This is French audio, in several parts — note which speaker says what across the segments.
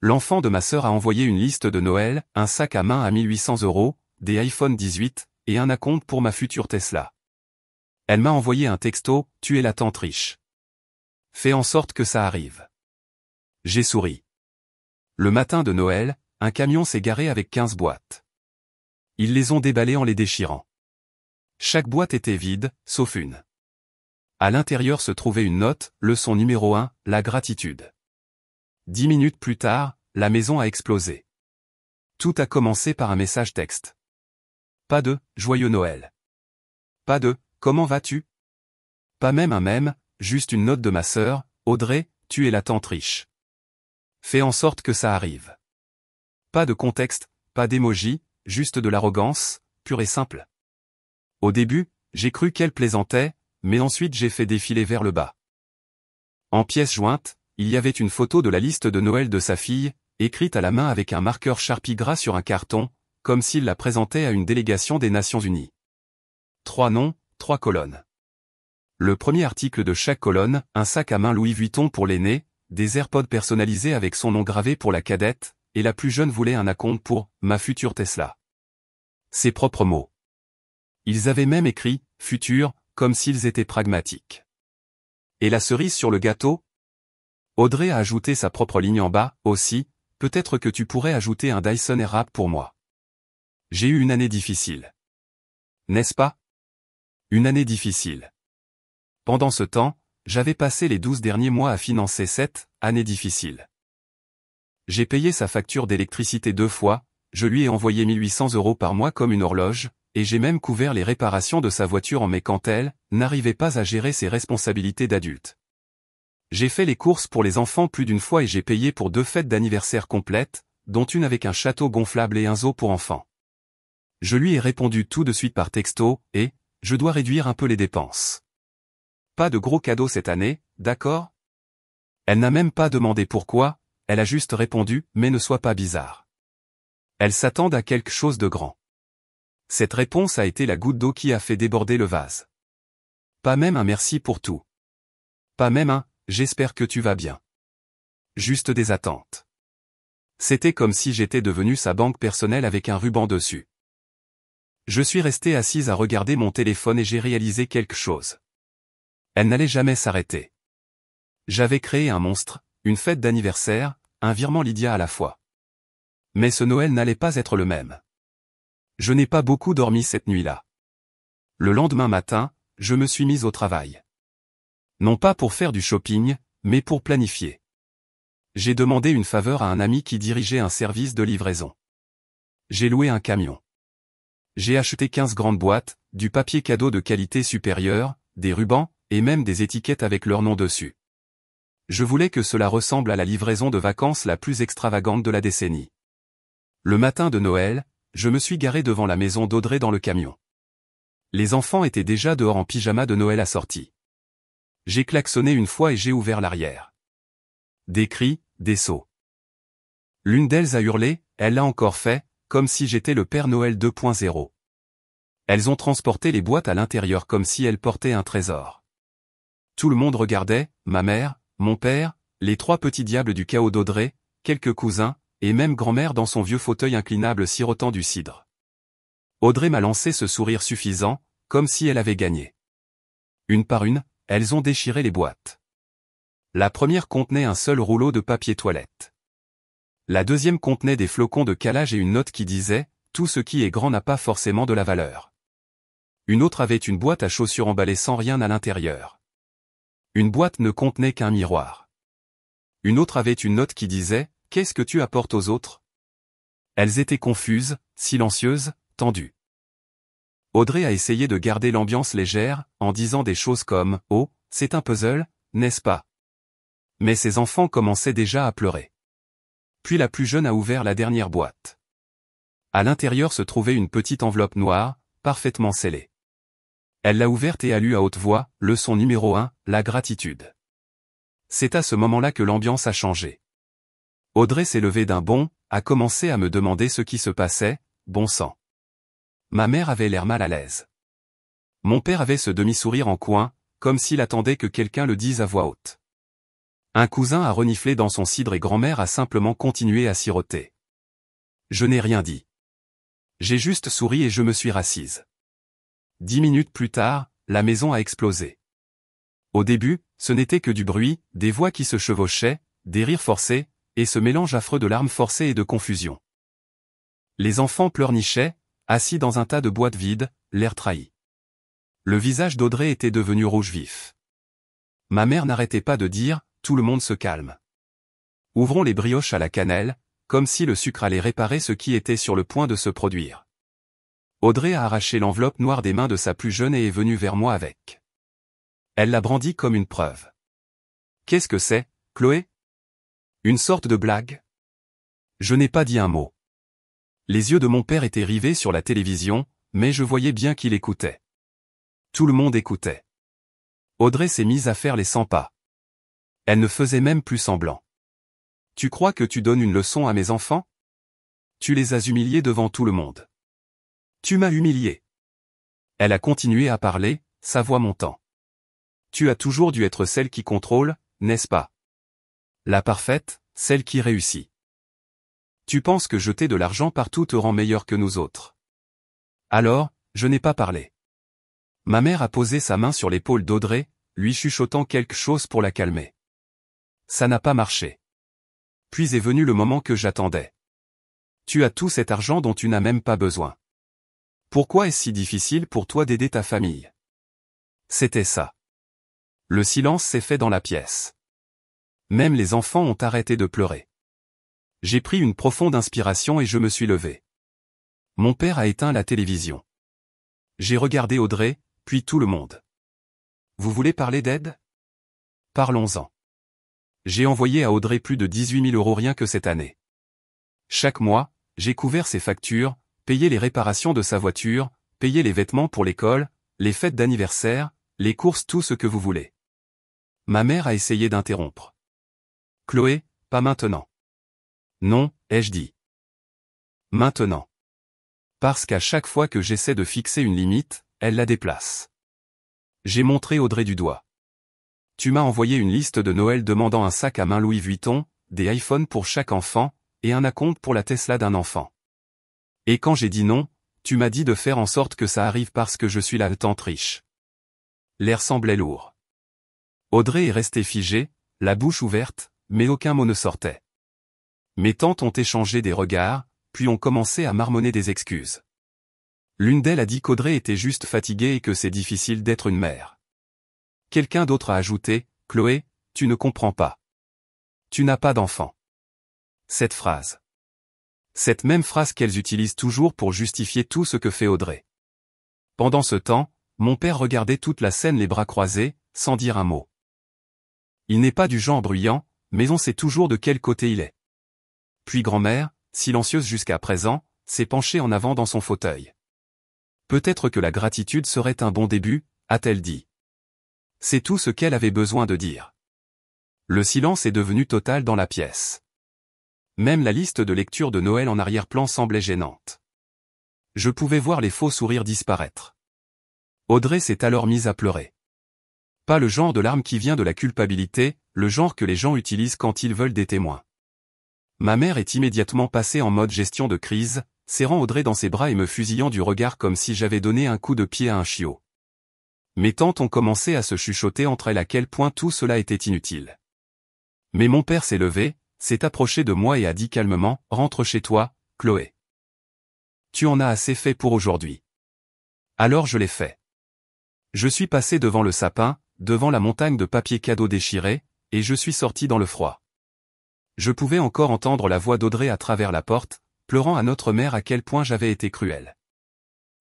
Speaker 1: L'enfant de ma sœur a envoyé une liste de Noël, un sac à main à 1800 €, des iPhone 18, et un acompte pour ma future Tesla. Elle m'a envoyé un texto, tu es la tante riche. Fais en sorte que ça arrive. J'ai souri. Le matin de Noël, un camion s'est garé avec 15 boîtes. Ils les ont déballées en les déchirant. Chaque boîte était vide, sauf une. À l'intérieur se trouvait une note, leçon numéro 1, la gratitude. 10 minutes plus tard, la maison a explosé. Tout a commencé par un message texte. Pas de « Joyeux Noël ». Pas de « Comment vas-tu ». Pas même un mème, juste une note de ma sœur, Audrey, tu es la tante riche. Fais en sorte que ça arrive. Pas de contexte, pas d'émoji, juste de l'arrogance, pure et simple. Au début, j'ai cru qu'elle plaisantait, mais ensuite j'ai fait défiler vers le bas. En pièce jointe, il y avait une photo de la liste de Noël de sa fille, écrite à la main avec un marqueur Sharpie gras sur un carton, comme s'il la présentait à une délégation des Nations Unies. 3 noms, 3 colonnes. Le premier article de chaque colonne, un sac à main Louis Vuitton pour l'aîné, des AirPods personnalisés avec son nom gravé pour la cadette, et la plus jeune voulait un acompte pour « ma future Tesla ». Ses propres mots. Ils avaient même écrit « futur », comme s'ils étaient pragmatiques. Et la cerise sur le gâteau ? Audrey a ajouté sa propre ligne en bas, aussi, peut-être que tu pourrais ajouter un Dyson Airwrap pour moi. J'ai eu une année difficile. N'est-ce pas ? Une année difficile. Pendant ce temps, j'avais passé les 12 derniers mois à financer cette année difficile. J'ai payé sa facture d'électricité 2 fois, je lui ai envoyé 1800 € par mois comme une horloge, et j'ai même couvert les réparations de sa voiture en mai quand elle n'arrivait pas à gérer ses responsabilités d'adulte. J'ai fait les courses pour les enfants plus d'une fois et j'ai payé pour 2 fêtes d'anniversaire complètes, dont une avec un château gonflable et un zoo pour enfants. Je lui ai répondu tout de suite par texto, et je dois réduire un peu les dépenses. Pas de gros cadeaux cette année, d'accord ? Elle n'a même pas demandé pourquoi, elle a juste répondu, mais ne sois pas bizarre. Elle s'attend à quelque chose de grand. Cette réponse a été la goutte d'eau qui a fait déborder le vase. Pas même un merci pour tout. Pas même un « j'espère que tu vas bien ». Juste des attentes. C'était comme si j'étais devenu sa banque personnelle avec un ruban dessus. Je suis resté assise à regarder mon téléphone et j'ai réalisé quelque chose. Elle n'allait jamais s'arrêter. J'avais créé un monstre, une fête d'anniversaire, un virement Lydia à la fois. Mais ce Noël n'allait pas être le même. Je n'ai pas beaucoup dormi cette nuit-là. Le lendemain matin, je me suis mise au travail. Non pas pour faire du shopping, mais pour planifier. J'ai demandé une faveur à un ami qui dirigeait un service de livraison. J'ai loué un camion. J'ai acheté 15 grandes boîtes, du papier cadeau de qualité supérieure, des rubans, et même des étiquettes avec leur nom dessus. Je voulais que cela ressemble à la livraison de vacances la plus extravagante de la décennie. Le matin de Noël, je me suis garé devant la maison d'Audrey dans le camion. Les enfants étaient déjà dehors en pyjama de Noël assortis. J'ai klaxonné une fois et j'ai ouvert l'arrière. Des cris, des sauts. L'une d'elles a hurlé, elle l'a encore fait, comme si j'étais le Père Noël 2.0. Elles ont transporté les boîtes à l'intérieur comme si elles portaient un trésor. Tout le monde regardait, ma mère, mon père, les 3 petits diables du chaos d'Audrey, quelques cousins, et même grand-mère dans son vieux fauteuil inclinable sirotant du cidre. Audrey m'a lancé ce sourire suffisant, comme si elle avait gagné. Une par une, elles ont déchiré les boîtes. La première contenait un seul rouleau de papier toilette. La deuxième contenait des flocons de calage et une note qui disait « Tout ce qui est grand n'a pas forcément de la valeur ». Une autre avait une boîte à chaussures emballée sans rien à l'intérieur. Une boîte ne contenait qu'un miroir. Une autre avait une note qui disait « Qu'est-ce que tu apportes aux autres ?» Elles étaient confuses, silencieuses, tendues. Audrey a essayé de garder l'ambiance légère, en disant des choses comme « Oh, c'est un puzzle, n'est-ce pas ?» Mais ses enfants commençaient déjà à pleurer. Puis la plus jeune a ouvert la dernière boîte. À l'intérieur se trouvait une petite enveloppe noire, parfaitement scellée. Elle l'a ouverte et a lu à haute voix, leçon numéro 1, la gratitude. C'est à ce moment-là que l'ambiance a changé. Audrey s'est levée d'un bond, a commencé à me demander ce qui se passait, bon sang. Ma mère avait l'air mal à l'aise. Mon père avait ce demi-sourire en coin, comme s'il attendait que quelqu'un le dise à voix haute. Un cousin a reniflé dans son cidre et grand-mère a simplement continué à siroter. Je n'ai rien dit. J'ai juste souri et je me suis rassise. 10 minutes plus tard, la maison a explosé. Au début, ce n'était que du bruit, des voix qui se chevauchaient, des rires forcés, et ce mélange affreux de larmes forcées et de confusion. Les enfants pleurnichaient, assis dans un tas de boîtes vides, l'air trahi. Le visage d'Audrey était devenu rouge vif. Ma mère n'arrêtait pas de dire, tout le monde se calme. Ouvrons les brioches à la cannelle, comme si le sucre allait réparer ce qui était sur le point de se produire. Audrey a arraché l'enveloppe noire des mains de sa plus jeune et est venue vers moi avec. Elle l'a brandie comme une preuve. Qu'est-ce que c'est, Chloé? Une sorte de blague? Je n'ai pas dit un mot. Les yeux de mon père étaient rivés sur la télévision, mais je voyais bien qu'il écoutait. Tout le monde écoutait. Audrey s'est mise à faire les 100 pas. Elle ne faisait même plus semblant. Tu crois que tu donnes une leçon à mes enfants? Tu les as humiliés devant tout le monde. Tu m'as humilié. Elle a continué à parler, sa voix montant. Tu as toujours dû être celle qui contrôle, n'est-ce pas? La parfaite, celle qui réussit. Tu penses que jeter de l'argent partout te rend meilleur que nous autres. Alors, je n'ai pas parlé. Ma mère a posé sa main sur l'épaule d'Audrey, lui chuchotant quelque chose pour la calmer. Ça n'a pas marché. Puis est venu le moment que j'attendais. Tu as tout cet argent dont tu n'as même pas besoin. Pourquoi est-ce si difficile pour toi d'aider ta famille? C'était ça. Le silence s'est fait dans la pièce. Même les enfants ont arrêté de pleurer. J'ai pris une profonde inspiration et je me suis levé. Mon père a éteint la télévision. J'ai regardé Audrey, puis tout le monde. Vous voulez parler d'aide? Parlons-en. J'ai envoyé à Audrey plus de 18 000 € rien que cette année. Chaque mois, j'ai couvert ses factures, payé les réparations de sa voiture, payé les vêtements pour l'école, les fêtes d'anniversaire, les courses, tout ce que vous voulez. Ma mère a essayé d'interrompre. Chloé, pas maintenant. Non, ai-je dit. Maintenant. Parce qu'à chaque fois que j'essaie de fixer une limite, elle la déplace. J'ai montré Audrey du doigt. Tu m'as envoyé une liste de Noël demandant un sac à main Louis Vuitton, des iPhones pour chaque enfant, et un acompte pour la Tesla d'un enfant. Et quand j'ai dit non, tu m'as dit de faire en sorte que ça arrive parce que je suis la tante riche. L'air semblait lourd. Audrey est restée figée, la bouche ouverte, mais aucun mot ne sortait. Mes tantes ont échangé des regards, puis ont commencé à marmonner des excuses. L'une d'elles a dit qu'Audrey était juste fatiguée et que c'est difficile d'être une mère. Quelqu'un d'autre a ajouté, « Chloé, tu ne comprends pas. Tu n'as pas d'enfant. » Cette phrase. Cette même phrase qu'elles utilisent toujours pour justifier tout ce que fait Audrey. Pendant ce temps, mon père regardait toute la scène les bras croisés, sans dire un mot. Il n'est pas du genre bruyant, mais on sait toujours de quel côté il est. Puis grand-mère, silencieuse jusqu'à présent, s'est penchée en avant dans son fauteuil. Peut-être que la gratitude serait un bon début, a-t-elle dit. C'est tout ce qu'elle avait besoin de dire. Le silence est devenu total dans la pièce. Même la liste de lecture de Noël en arrière-plan semblait gênante. Je pouvais voir les faux sourires disparaître. Audrey s'est alors mise à pleurer. Pas le genre de larme qui vient de la culpabilité, le genre que les gens utilisent quand ils veulent des témoins. Ma mère est immédiatement passée en mode gestion de crise, serrant Audrey dans ses bras et me fusillant du regard comme si j'avais donné un coup de pied à un chiot. Mes tantes ont commencé à se chuchoter entre elles à quel point tout cela était inutile. Mais mon père s'est levé, s'est approché de moi et a dit calmement, « Rentre chez toi, Chloé. Tu en as assez fait pour aujourd'hui. » Alors je l'ai fait. Je suis passé devant le sapin, devant la montagne de papier cadeau déchiré, et je suis sorti dans le froid. Je pouvais encore entendre la voix d'Audrey à travers la porte, pleurant à notre mère à quel point j'avais été cruel.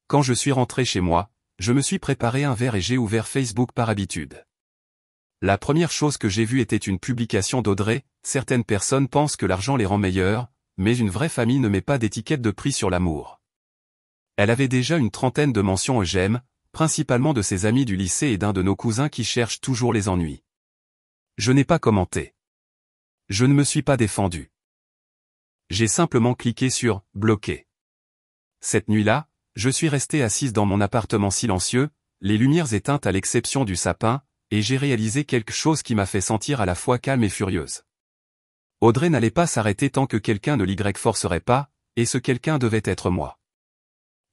Speaker 1: Quand je suis rentré chez moi, je me suis préparé un verre et j'ai ouvert Facebook par habitude. La première chose que j'ai vue était une publication d'Audrey. Certaines personnes pensent que l'argent les rend meilleurs, mais une vraie famille ne met pas d'étiquette de prix sur l'amour. Elle avait déjà une trentaine de mentions au j'aime, principalement de ses amis du lycée et d'un de nos cousins qui cherchent toujours les ennuis. Je n'ai pas commenté. Je ne me suis pas défendu. J'ai simplement cliqué sur « Bloquer ». Cette nuit-là, je suis resté assise dans mon appartement silencieux, les lumières éteintes à l'exception du sapin, et j'ai réalisé quelque chose qui m'a fait sentir à la fois calme et furieuse. Audrey n'allait pas s'arrêter tant que quelqu'un ne l'y forcerait pas, et ce quelqu'un devait être moi.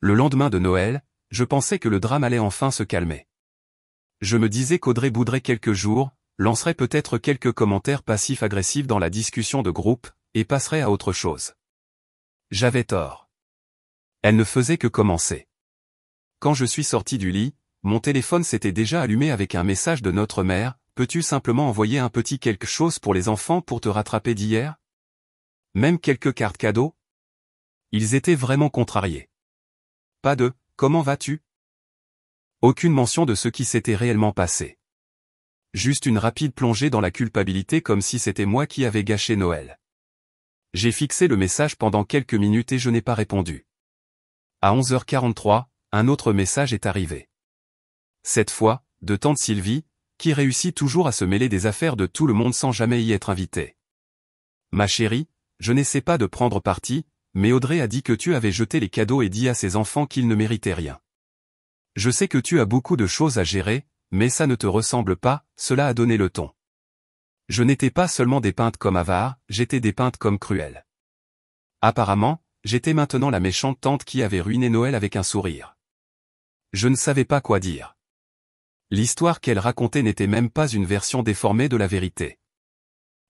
Speaker 1: Le lendemain de Noël, je pensais que le drame allait enfin se calmer. Je me disais qu'Audrey bouderait quelques jours, lancerait peut-être quelques commentaires passifs-agressifs dans la discussion de groupe, et passerait à autre chose. J'avais tort. Elle ne faisait que commencer. Quand je suis sorti du lit, mon téléphone s'était déjà allumé avec un message de notre mère. Peux-tu simplement envoyer un petit quelque chose pour les enfants pour te rattraper d'hier? Même quelques cartes cadeaux? Ils étaient vraiment contrariés. Pas de « comment vas-tu ?» Aucune mention de ce qui s'était réellement passé. Juste une rapide plongée dans la culpabilité comme si c'était moi qui avais gâché Noël. J'ai fixé le message pendant quelques minutes et je n'ai pas répondu. À 11h43, un autre message est arrivé. Cette fois, de tante Sylvie, qui réussit toujours à se mêler des affaires de tout le monde sans jamais y être invitée. Ma chérie, je n'essaie pas de prendre parti, mais Audrey a dit que tu avais jeté les cadeaux et dit à ses enfants qu'ils ne méritaient rien. Je sais que tu as beaucoup de choses à gérer, mais ça ne te ressemble pas, cela a donné le ton. Je n'étais pas seulement dépeinte comme avare, j'étais dépeinte comme cruelle. Apparemment, j'étais maintenant la méchante tante qui avait ruiné Noël avec un sourire. Je ne savais pas quoi dire. L'histoire qu'elle racontait n'était même pas une version déformée de la vérité.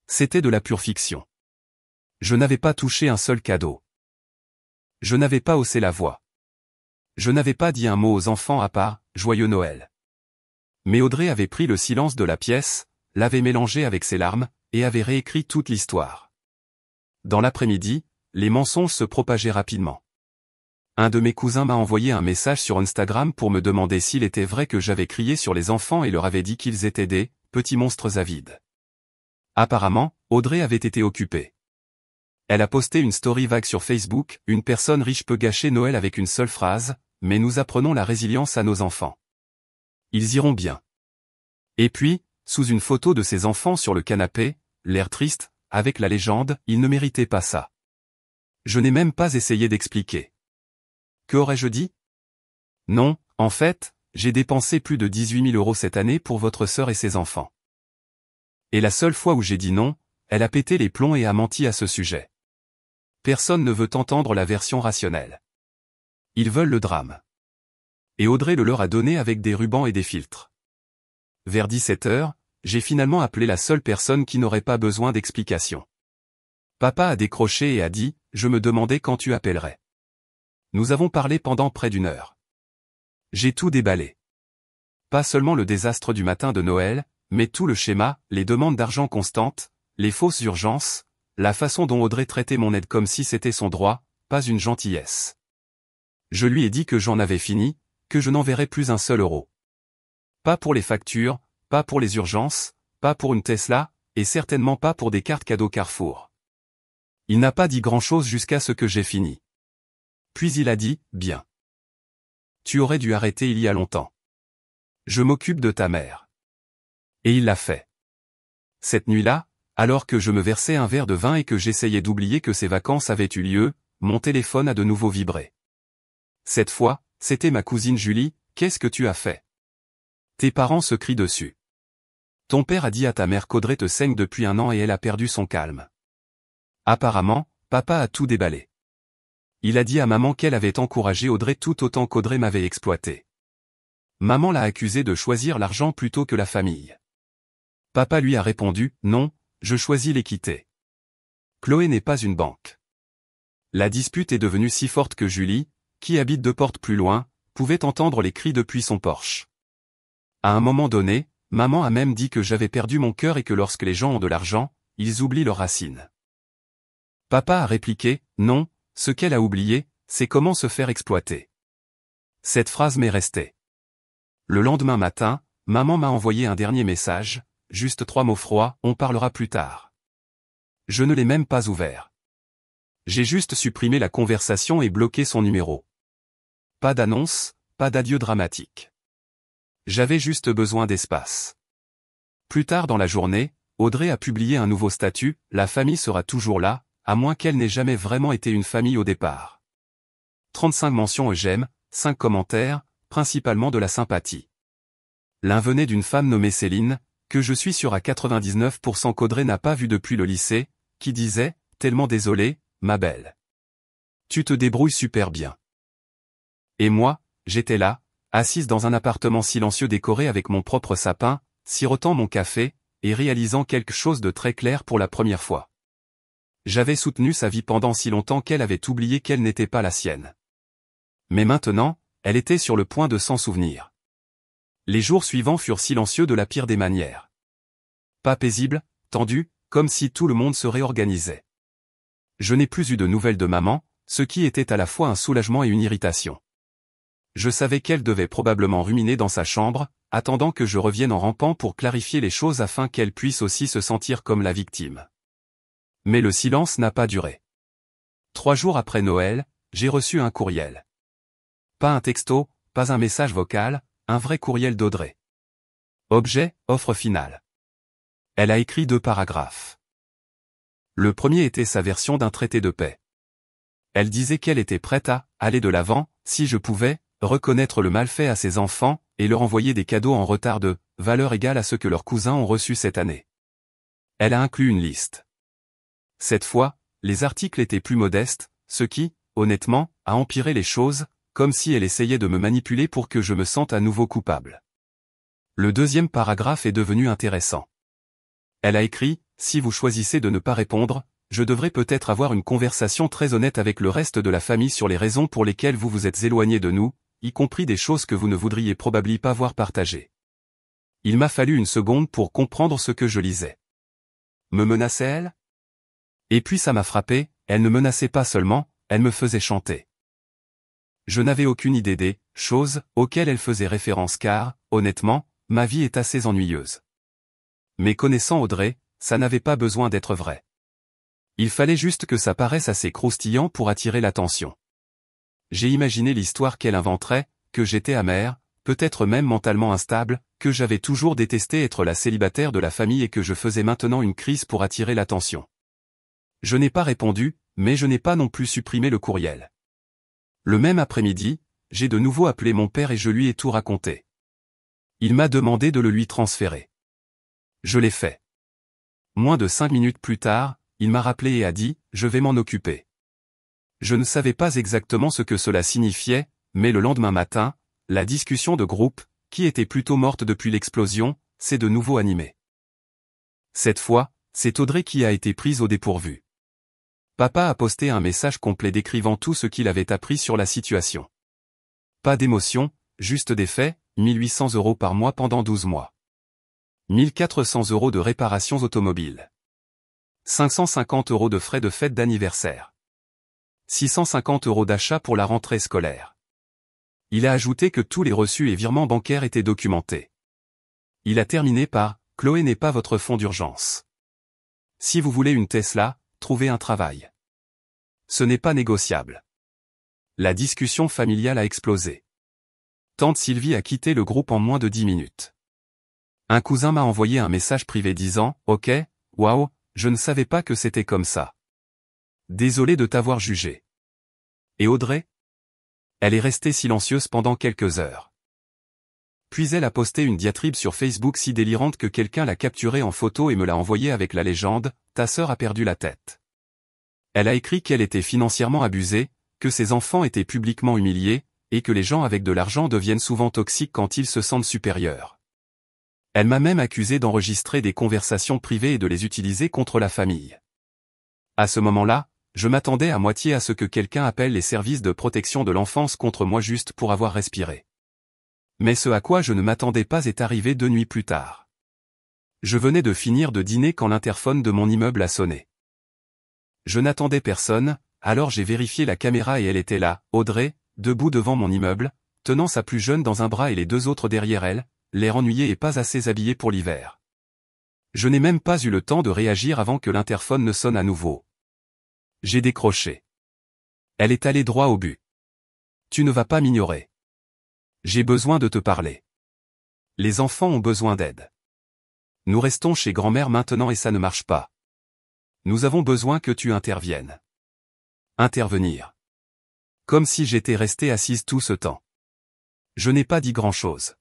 Speaker 1: C'était de la pure fiction. Je n'avais pas touché un seul cadeau. Je n'avais pas haussé la voix. Je n'avais pas dit un mot aux enfants à part « Joyeux Noël ». Mais Audrey avait pris le silence de la pièce, l'avait mélangé avec ses larmes, et avait réécrit toute l'histoire. Dans l'après-midi, les mensonges se propageaient rapidement. Un de mes cousins m'a envoyé un message sur Instagram pour me demander s'il était vrai que j'avais crié sur les enfants et leur avais dit qu'ils étaient des « petits monstres avides ». Apparemment, Audrey avait été occupée. Elle a posté une story vague sur Facebook, une personne riche peut gâcher Noël avec une seule phrase, mais nous apprenons la résilience à nos enfants. Ils iront bien. Et puis, sous une photo de ses enfants sur le canapé, l'air triste, avec la légende, ils ne méritaient pas ça. Je n'ai même pas essayé d'expliquer. Que aurais-je dit? Non, en fait, j'ai dépensé plus de 18 000 € cette année pour votre sœur et ses enfants. Et la seule fois où j'ai dit non, elle a pété les plombs et a menti à ce sujet. Personne ne veut entendre la version rationnelle. Ils veulent le drame. Et Audrey le leur a donné avec des rubans et des filtres. Vers 17h, j'ai finalement appelé la seule personne qui n'aurait pas besoin d'explication. Papa a décroché et a dit « Je me demandais quand tu appellerais ». Nous avons parlé pendant près d'1 heure. J'ai tout déballé. Pas seulement le désastre du matin de Noël, mais tout le schéma, les demandes d'argent constantes, les fausses urgences, la façon dont Audrey traitait mon aide comme si c'était son droit, pas une gentillesse. Je lui ai dit que j'en avais fini, que je n'enverrais plus un seul euro. Pas pour les factures, pas pour les urgences, pas pour une Tesla, et certainement pas pour des cartes cadeaux Carrefour. Il n'a pas dit grand-chose jusqu'à ce que j'ai fini. Puis il a dit, bien. Tu aurais dû arrêter il y a longtemps. Je m'occupe de ta mère. Et il l'a fait. Cette nuit-là, alors que je me versais un verre de vin et que j'essayais d'oublier que ces vacances avaient eu lieu, mon téléphone a de nouveau vibré. Cette fois, c'était ma cousine Julie, qu'est-ce que tu as fait? Tes parents se crient dessus. Ton père a dit à ta mère qu'Audrey te saigne depuis 1 an et elle a perdu son calme. Apparemment, papa a tout déballé. Il a dit à maman qu'elle avait encouragé Audrey tout autant qu'Audrey m'avait exploité. Maman l'a accusé de choisir l'argent plutôt que la famille. Papa lui a répondu, non, je choisis l'équité. Chloé n'est pas une banque. La dispute est devenue si forte que Julie, qui habite 2 portes plus loin, pouvait entendre les cris depuis son porche. À un moment donné, maman a même dit que j'avais perdu mon cœur et que lorsque les gens ont de l'argent, ils oublient leurs racines. Papa a répliqué, non, ce qu'elle a oublié, c'est comment se faire exploiter. Cette phrase m'est restée. Le lendemain matin, maman m'a envoyé un dernier message, juste 3 mots froids, on parlera plus tard. Je ne l'ai même pas ouvert. J'ai juste supprimé la conversation et bloqué son numéro. Pas d'annonce, pas d'adieu dramatique. J'avais juste besoin d'espace. Plus tard dans la journée, Audrey a publié un nouveau statut, la famille sera toujours là, à moins qu'elle n'ait jamais vraiment été une famille au départ. 35 mentions et j'aime, 5 commentaires, principalement de la sympathie. L'un venait d'une femme nommée Céline, que je suis sûr à 99% qu'Audrey n'a pas vue depuis le lycée, qui disait « Tellement désolé, ma belle. Tu te débrouilles super bien. » Et moi, j'étais là, assise dans un appartement silencieux décoré avec mon propre sapin, sirotant mon café, et réalisant quelque chose de très clair pour la première fois. J'avais soutenu sa vie pendant si longtemps qu'elle avait oublié qu'elle n'était pas la sienne. Mais maintenant, elle était sur le point de s'en souvenir. Les jours suivants furent silencieux de la pire des manières. Pas paisibles, tendus, comme si tout le monde se réorganisait. Je n'ai plus eu de nouvelles de maman, ce qui était à la fois un soulagement et une irritation. Je savais qu'elle devait probablement ruminer dans sa chambre, attendant que je revienne en rampant pour clarifier les choses afin qu'elle puisse aussi se sentir comme la victime. Mais le silence n'a pas duré. 3 jours après Noël, j'ai reçu un courriel. Pas un texto, pas un message vocal, un vrai courriel d'Audrey. Objet, offre finale. Elle a écrit 2 paragraphes. Le premier était sa version d'un traité de paix. Elle disait qu'elle était prête à aller de l'avant, si je pouvais, reconnaître le mal fait à ses enfants, et leur envoyer des cadeaux en retard de valeur égale à ceux que leurs cousins ont reçus cette année. Elle a inclus une liste. Cette fois, les articles étaient plus modestes, ce qui, honnêtement, a empiré les choses, comme si elle essayait de me manipuler pour que je me sente à nouveau coupable. Le deuxième paragraphe est devenu intéressant. Elle a écrit « Si vous choisissez de ne pas répondre, je devrais peut-être avoir une conversation très honnête avec le reste de la famille sur les raisons pour lesquelles vous vous êtes éloigné de nous, y compris des choses que vous ne voudriez probablement pas voir partagées. » Il m'a fallu une seconde pour comprendre ce que je lisais. Me menaçait-elle ? Et puis ça m'a frappé, elle ne menaçait pas seulement, elle me faisait chanter. Je n'avais aucune idée des choses auxquelles elle faisait référence car, honnêtement, ma vie est assez ennuyeuse. Mais connaissant Audrey, ça n'avait pas besoin d'être vrai. Il fallait juste que ça paraisse assez croustillant pour attirer l'attention. J'ai imaginé l'histoire qu'elle inventerait, que j'étais amer, peut-être même mentalement instable, que j'avais toujours détesté être la célibataire de la famille et que je faisais maintenant une crise pour attirer l'attention. Je n'ai pas répondu, mais je n'ai pas non plus supprimé le courriel. Le même après-midi, j'ai de nouveau appelé mon père et je lui ai tout raconté. Il m'a demandé de le lui transférer. Je l'ai fait. Moins de 5 minutes plus tard, il m'a rappelé et a dit « Je vais m'en occuper ». Je ne savais pas exactement ce que cela signifiait, mais le lendemain matin, la discussion de groupe, qui était plutôt morte depuis l'explosion, s'est de nouveau animée. Cette fois, c'est Audrey qui a été prise au dépourvu. Papa a posté un message complet décrivant tout ce qu'il avait appris sur la situation. Pas d'émotion, juste des faits, 1800 € par mois pendant 12 mois. 1400 € de réparations automobiles. 550 € de frais de fête d'anniversaire. 650 € d'achat pour la rentrée scolaire. Il a ajouté que tous les reçus et virements bancaires étaient documentés. Il a terminé par « Chloé n'est pas votre fonds d'urgence. Si vous voulez une Tesla, trouvez un travail. Ce n'est pas négociable. » La discussion familiale a explosé. Tante Sylvie a quitté le groupe en moins de 10 minutes. Un cousin m'a envoyé un message privé disant « Ok, waouh, je ne savais pas que c'était comme ça. Désolé de t'avoir jugé. » Et Audrey ? Elle est restée silencieuse pendant quelques heures. Puis elle a posté une diatribe sur Facebook si délirante que quelqu'un l'a capturée en photo et me l'a envoyée avec la légende « Ta sœur a perdu la tête ». Elle a écrit qu'elle était financièrement abusée, que ses enfants étaient publiquement humiliés, et que les gens avec de l'argent deviennent souvent toxiques quand ils se sentent supérieurs. Elle m'a même accusé d'enregistrer des conversations privées et de les utiliser contre la famille. À ce moment-là, je m'attendais à moitié à ce que quelqu'un appelle les services de protection de l'enfance contre moi juste pour avoir respiré. Mais ce à quoi je ne m'attendais pas est arrivé 2 nuits plus tard. Je venais de finir de dîner quand l'interphone de mon immeuble a sonné. Je n'attendais personne, alors j'ai vérifié la caméra et elle était là, Audrey, debout devant mon immeuble, tenant sa plus jeune dans un bras et les 2 autres derrière elle, l'air ennuyé et pas assez habillé pour l'hiver. Je n'ai même pas eu le temps de réagir avant que l'interphone ne sonne à nouveau. J'ai décroché. Elle est allée droit au but. Tu ne vas pas m'ignorer. J'ai besoin de te parler. Les enfants ont besoin d'aide. Nous restons chez grand-mère maintenant et ça ne marche pas. Nous avons besoin que tu interviennes. Intervenir. Comme si j'étais restée assise tout ce temps. Je n'ai pas dit grand-chose.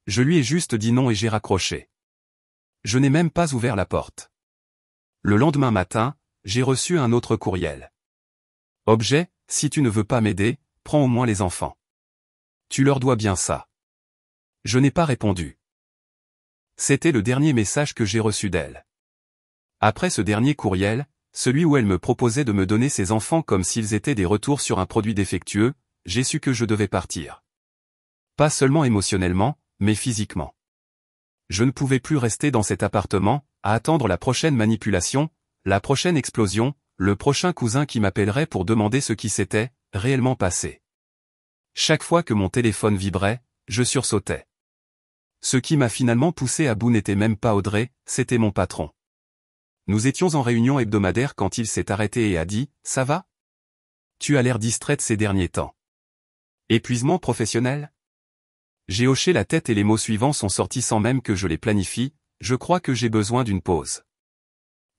Speaker 1: Je lui ai juste dit non et j'ai raccroché. Je n'ai même pas ouvert la porte. Le lendemain matin, j'ai reçu un autre courriel. Objet, si tu ne veux pas m'aider, prends au moins les enfants. Tu leur dois bien ça. Je n'ai pas répondu. C'était le dernier message que j'ai reçu d'elle. Après ce dernier courriel, celui où elle me proposait de me donner ses enfants comme s'ils étaient des retours sur un produit défectueux, j'ai su que je devais partir. Pas seulement émotionnellement, mais physiquement. Je ne pouvais plus rester dans cet appartement, à attendre la prochaine manipulation, la prochaine explosion, le prochain cousin qui m'appellerait pour demander ce qui s'était réellement passé. Chaque fois que mon téléphone vibrait, je sursautais. Ce qui m'a finalement poussé à bout n'était même pas Audrey, c'était mon patron. Nous étions en réunion hebdomadaire quand il s'est arrêté et a dit « Ça va ? Tu as l'air distraite ces derniers temps. » Épuisement professionnel ? J'ai hoché la tête et les mots suivants sont sortis sans même que je les planifie, je crois que j'ai besoin d'une pause.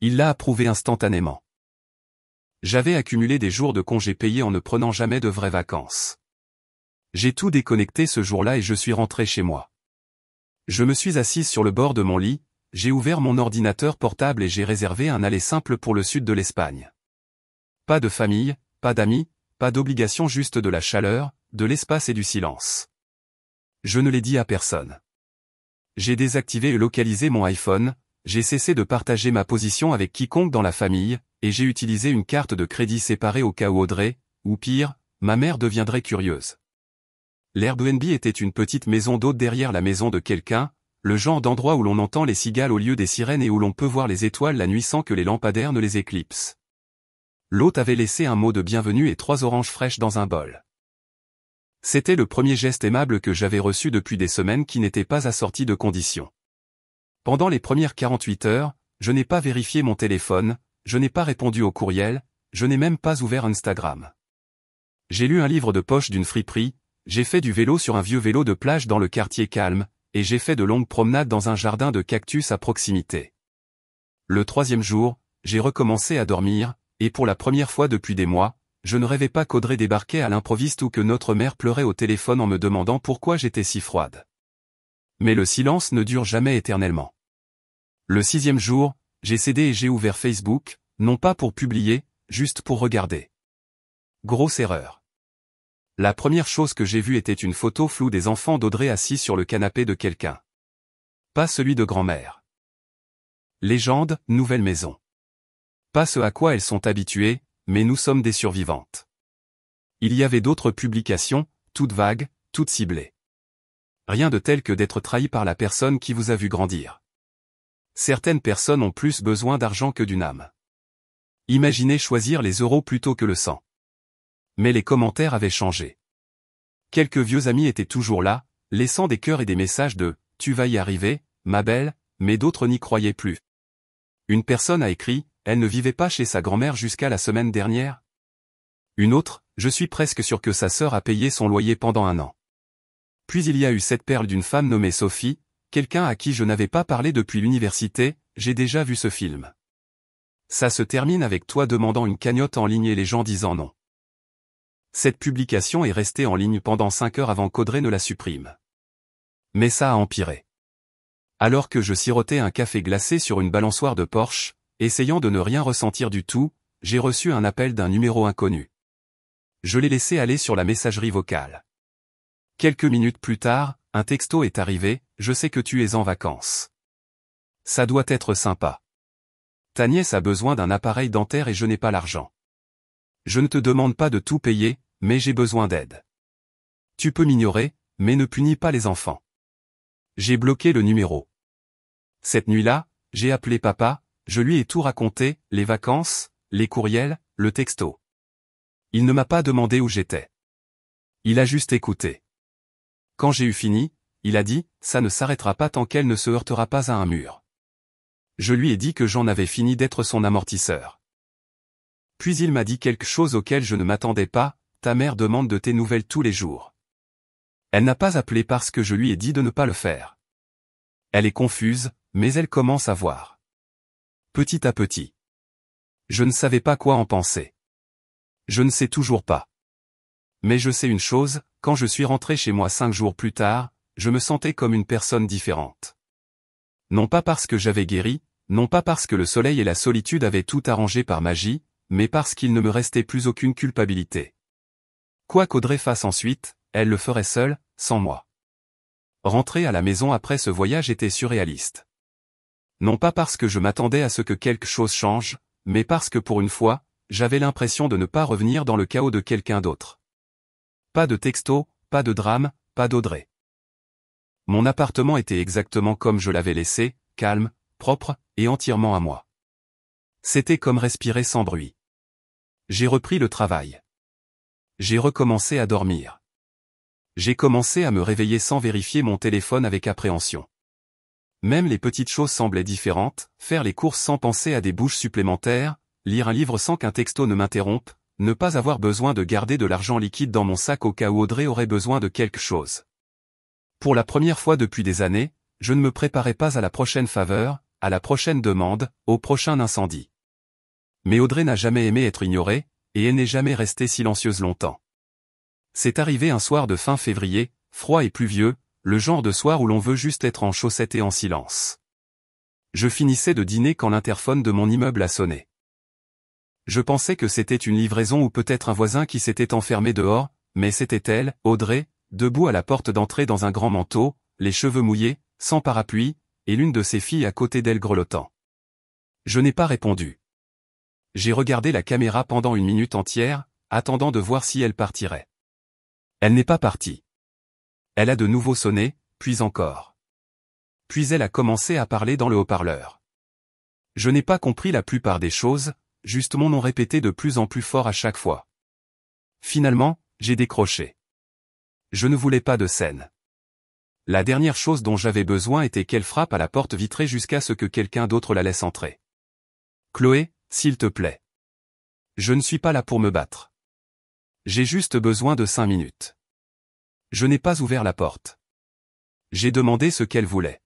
Speaker 1: Il l'a approuvé instantanément. J'avais accumulé des jours de congés payés en ne prenant jamais de vraies vacances. J'ai tout déconnecté ce jour-là et je suis rentré chez moi. Je me suis assise sur le bord de mon lit, j'ai ouvert mon ordinateur portable et j'ai réservé un aller simple pour le sud de l'Espagne. Pas de famille, pas d'amis, pas d'obligation, juste de la chaleur, de l'espace et du silence. Je ne l'ai dit à personne. J'ai désactivé et localisé mon iPhone, j'ai cessé de partager ma position avec quiconque dans la famille, et j'ai utilisé une carte de crédit séparée au cas où Audrey, ou pire, ma mère deviendrait curieuse. L'Airbnb était une petite maison d'hôte derrière la maison de quelqu'un, le genre d'endroit où l'on entend les cigales au lieu des sirènes et où l'on peut voir les étoiles la nuit sans que les lampadaires ne les éclipsent. L'hôte avait laissé un mot de bienvenue et 3 oranges fraîches dans un bol. C'était le premier geste aimable que j'avais reçu depuis des semaines qui n'était pas assorti de conditions. Pendant les premières 48 heures, je n'ai pas vérifié mon téléphone, je n'ai pas répondu au courriel, je n'ai même pas ouvert Instagram. J'ai lu un livre de poche d'une friperie, j'ai fait du vélo sur un vieux vélo de plage dans le quartier calme, et j'ai fait de longues promenades dans un jardin de cactus à proximité. Le 3e jour, j'ai recommencé à dormir, et pour la première fois depuis des mois, je ne rêvais pas qu'Audrey débarquait à l'improviste ou que notre mère pleurait au téléphone en me demandant pourquoi j'étais si froide. Mais le silence ne dure jamais éternellement. Le 6e jour, j'ai cédé et j'ai ouvert Facebook, non pas pour publier, juste pour regarder. Grosse erreur. La première chose que j'ai vue était une photo floue des enfants d'Audrey assis sur le canapé de quelqu'un. Pas celui de grand-mère. Légende, nouvelle maison. Pas ce à quoi elles sont habituées, mais nous sommes des survivantes. Il y avait d'autres publications, toutes vagues, toutes ciblées. Rien de tel que d'être trahi par la personne qui vous a vu grandir. Certaines personnes ont plus besoin d'argent que d'une âme. Imaginez choisir les euros plutôt que le sang. Mais les commentaires avaient changé. Quelques vieux amis étaient toujours là, laissant des cœurs et des messages de « Tu vas y arriver, ma belle », mais d'autres n'y croyaient plus. Une personne a écrit « Elle ne vivait pas chez sa grand-mère jusqu'à la semaine dernière ». Une autre « Je suis presque sûr que sa sœur a payé son loyer pendant 1 an ». Puis il y a eu cette perle d'une femme nommée Sophie, quelqu'un à qui je n'avais pas parlé depuis l'université, j'ai déjà vu ce film. Ça se termine avec toi demandant une cagnotte en ligne et les gens disant non. Cette publication est restée en ligne pendant 5 heures avant qu'Audrey ne la supprime. Mais ça a empiré. Alors que je sirotais un café glacé sur une balançoire de Porsche, essayant de ne rien ressentir du tout, j'ai reçu un appel d'un numéro inconnu. Je l'ai laissé aller sur la messagerie vocale. Quelques minutes plus tard, un texto est arrivé, « Je sais que tu es en vacances. Ça doit être sympa. Ta nièce a besoin d'un appareil dentaire et je n'ai pas l'argent. Je ne te demande pas de tout payer, mais j'ai besoin d'aide. Tu peux m'ignorer, mais ne punis pas les enfants. » J'ai bloqué le numéro. Cette nuit-là, j'ai appelé papa, je lui ai tout raconté, les vacances, les courriels, le texto. Il ne m'a pas demandé où j'étais. Il a juste écouté. Quand j'ai eu fini, il a dit, ça ne s'arrêtera pas tant qu'elle ne se heurtera pas à un mur. Je lui ai dit que j'en avais fini d'être son amortisseur. Puis il m'a dit quelque chose auquel je ne m'attendais pas, ta mère demande de tes nouvelles tous les jours. Elle n'a pas appelé parce que je lui ai dit de ne pas le faire. Elle est confuse, mais elle commence à voir. Petit à petit. Je ne savais pas quoi en penser. Je ne sais toujours pas. Mais je sais une chose, quand je suis rentré chez moi 5 jours plus tard, je me sentais comme une personne différente. Non pas parce que j'avais guéri, non pas parce que le soleil et la solitude avaient tout arrangé par magie, mais parce qu'il ne me restait plus aucune culpabilité. Quoi qu'Audrey fasse ensuite, elle le ferait seule, sans moi. Rentrer à la maison après ce voyage était surréaliste. Non pas parce que je m'attendais à ce que quelque chose change, mais parce que pour une fois, j'avais l'impression de ne pas revenir dans le chaos de quelqu'un d'autre. Pas de texto, pas de drame, pas d'Audrey. Mon appartement était exactement comme je l'avais laissé, calme, propre, et entièrement à moi. C'était comme respirer sans bruit. J'ai repris le travail. J'ai recommencé à dormir. J'ai commencé à me réveiller sans vérifier mon téléphone avec appréhension. Même les petites choses semblaient différentes, faire les courses sans penser à des bouches supplémentaires, lire un livre sans qu'un texto ne m'interrompe, ne pas avoir besoin de garder de l'argent liquide dans mon sac au cas où Audrey aurait besoin de quelque chose. Pour la première fois depuis des années, je ne me préparais pas à la prochaine faveur, à la prochaine demande, au prochain incendie. Mais Audrey n'a jamais aimé être ignorée, et elle n'est jamais restée silencieuse longtemps. C'est arrivé un soir de fin février, froid et pluvieux, le genre de soir où l'on veut juste être en chaussettes et en silence. Je finissais de dîner quand l'interphone de mon immeuble a sonné. Je pensais que c'était une livraison ou peut-être un voisin qui s'était enfermé dehors, mais c'était elle, Audrey, debout à la porte d'entrée dans un grand manteau, les cheveux mouillés, sans parapluie, et l'une de ses filles à côté d'elle grelottant. Je n'ai pas répondu. J'ai regardé la caméra pendant 1 minute entière, attendant de voir si elle partirait. Elle n'est pas partie. Elle a de nouveau sonné, puis encore. Puis elle a commencé à parler dans le haut-parleur. Je n'ai pas compris la plupart des choses, juste mon nom répété de plus en plus fort à chaque fois. Finalement, j'ai décroché. Je ne voulais pas de scène. La dernière chose dont j'avais besoin était qu'elle frappe à la porte vitrée jusqu'à ce que quelqu'un d'autre la laisse entrer. Chloé, s'il te plaît. Je ne suis pas là pour me battre. J'ai juste besoin de 5 minutes. Je n'ai pas ouvert la porte. J'ai demandé ce qu'elle voulait.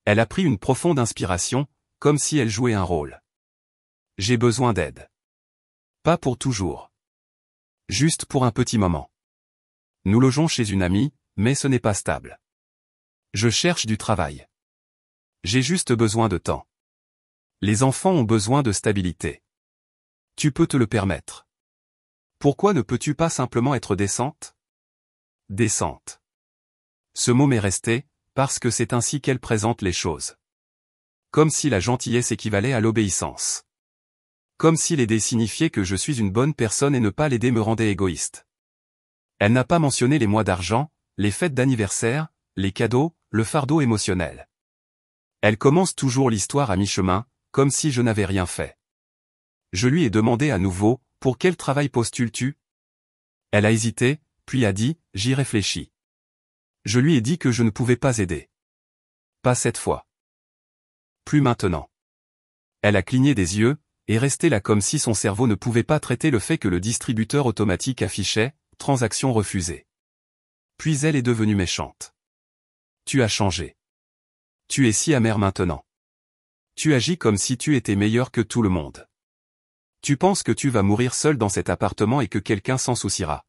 Speaker 1: Elle a pris une profonde inspiration, comme si elle jouait un rôle. J'ai besoin d'aide. Pas pour toujours. Juste pour un petit moment. Nous logeons chez une amie, mais ce n'est pas stable. Je cherche du travail. J'ai juste besoin de temps. Les enfants ont besoin de stabilité. Tu peux te le permettre. Pourquoi ne peux-tu pas simplement être décente ? Décente. Ce mot m'est resté, parce que c'est ainsi qu'elle présente les choses. Comme si la gentillesse équivalait à l'obéissance. Comme si l'aider signifiait que je suis une bonne personne et ne pas l'aider me rendait égoïste. Elle n'a pas mentionné les mois d'argent, les fêtes d'anniversaire, les cadeaux, le fardeau émotionnel. Elle commence toujours l'histoire à mi-chemin, comme si je n'avais rien fait. Je lui ai demandé à nouveau, pour quel travail postules-tu ? Elle a hésité, puis a dit, j'y réfléchis. Je lui ai dit que je ne pouvais pas aider. Pas cette fois. Plus maintenant. Elle a cligné des yeux, et resté là comme si son cerveau ne pouvait pas traiter le fait que le distributeur automatique affichait, transaction refusée. Puis elle est devenue méchante. Tu as changé. Tu es si amère maintenant. Tu agis comme si tu étais meilleur que tout le monde. Tu penses que tu vas mourir seul dans cet appartement et que quelqu'un s'en souciera.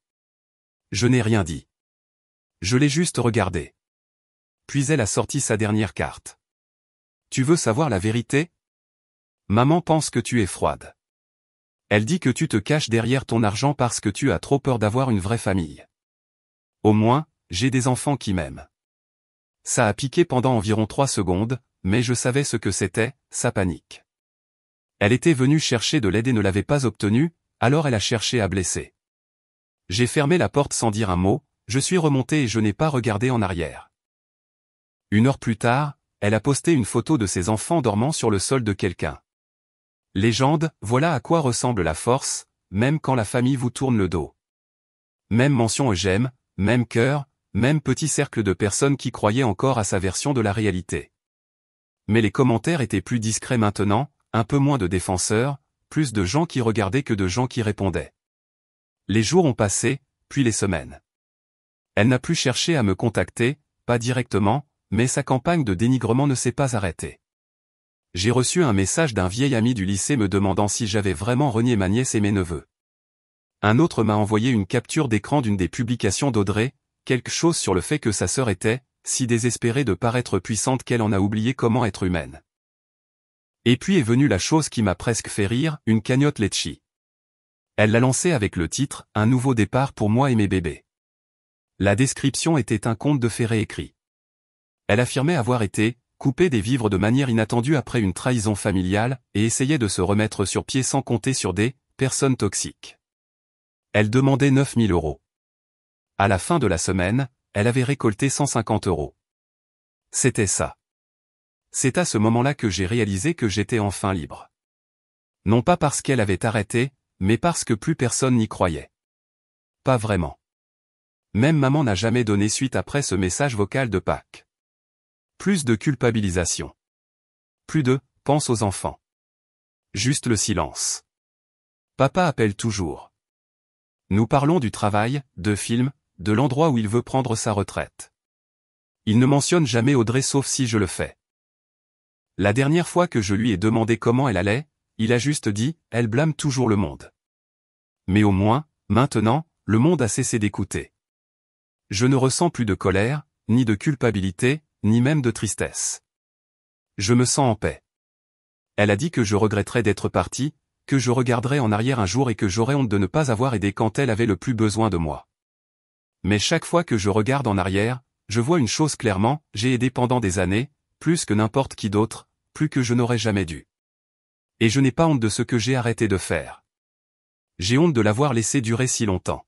Speaker 1: Je n'ai rien dit. Je l'ai juste regardé. Puis elle a sorti sa dernière carte. Tu veux savoir la vérité ? Maman pense que tu es froide. Elle dit que tu te caches derrière ton argent parce que tu as trop peur d'avoir une vraie famille. Au moins, j'ai des enfants qui m'aiment. Ça a piqué pendant environ 3 secondes, mais je savais ce que c'était, sa panique. Elle était venue chercher de l'aide et ne l'avait pas obtenue, alors elle a cherché à blesser. J'ai fermé la porte sans dire un mot, je suis remonté et je n'ai pas regardé en arrière. 1 heure plus tard, elle a posté une photo de ses enfants dormant sur le sol de quelqu'un. Légende, voilà à quoi ressemble la force, même quand la famille vous tourne le dos. Même mention j'aime, même cœur, même petit cercle de personnes qui croyaient encore à sa version de la réalité. Mais les commentaires étaient plus discrets maintenant, un peu moins de défenseurs, plus de gens qui regardaient que de gens qui répondaient. Les jours ont passé, puis les semaines. Elle n'a plus cherché à me contacter, pas directement, mais sa campagne de dénigrement ne s'est pas arrêtée. J'ai reçu un message d'un vieil ami du lycée me demandant si j'avais vraiment renié ma nièce et mes neveux. Un autre m'a envoyé une capture d'écran d'une des publications d'Audrey, quelque chose sur le fait que sa sœur était, si désespérée de paraître puissante qu'elle en a oublié comment être humaine. Et puis est venue la chose qui m'a presque fait rire, une cagnotte Litchi. Elle l'a lancée avec le titre « Un nouveau départ pour moi et mes bébés ». La description était un conte de fées réécrit. Elle affirmait avoir été coupée des vivres de manière inattendue après une trahison familiale et essayait de se remettre sur pied sans compter sur des personnes toxiques. Elle demandait 9 000 €. À la fin de la semaine, elle avait récolté 150 €. C'était ça. C'est à ce moment-là que j'ai réalisé que j'étais enfin libre. Non pas parce qu'elle avait arrêté, mais parce que plus personne n'y croyait. Pas vraiment. Même maman n'a jamais donné suite après ce message vocal de Pâques. Plus de culpabilisation. Plus de « pense aux enfants ». Juste le silence. Papa appelle toujours. Nous parlons du travail, de films, de l'endroit où il veut prendre sa retraite. Il ne mentionne jamais Audrey sauf si je le fais. La dernière fois que je lui ai demandé comment elle allait, il a juste dit « Elle blâme toujours le monde ». Mais au moins, maintenant, le monde a cessé d'écouter. Je ne ressens plus de colère, ni de culpabilité, ni même de tristesse. Je me sens en paix. Elle a dit que je regretterais d'être parti, que je regarderais en arrière un jour et que j'aurais honte de ne pas avoir aidé quand elle avait le plus besoin de moi. Mais chaque fois que je regarde en arrière, je vois une chose clairement, j'ai aidé pendant des années, plus que n'importe qui d'autre, plus que je n'aurais jamais dû. Et je n'ai pas honte de ce que j'ai arrêté de faire. J'ai honte de l'avoir laissé durer si longtemps.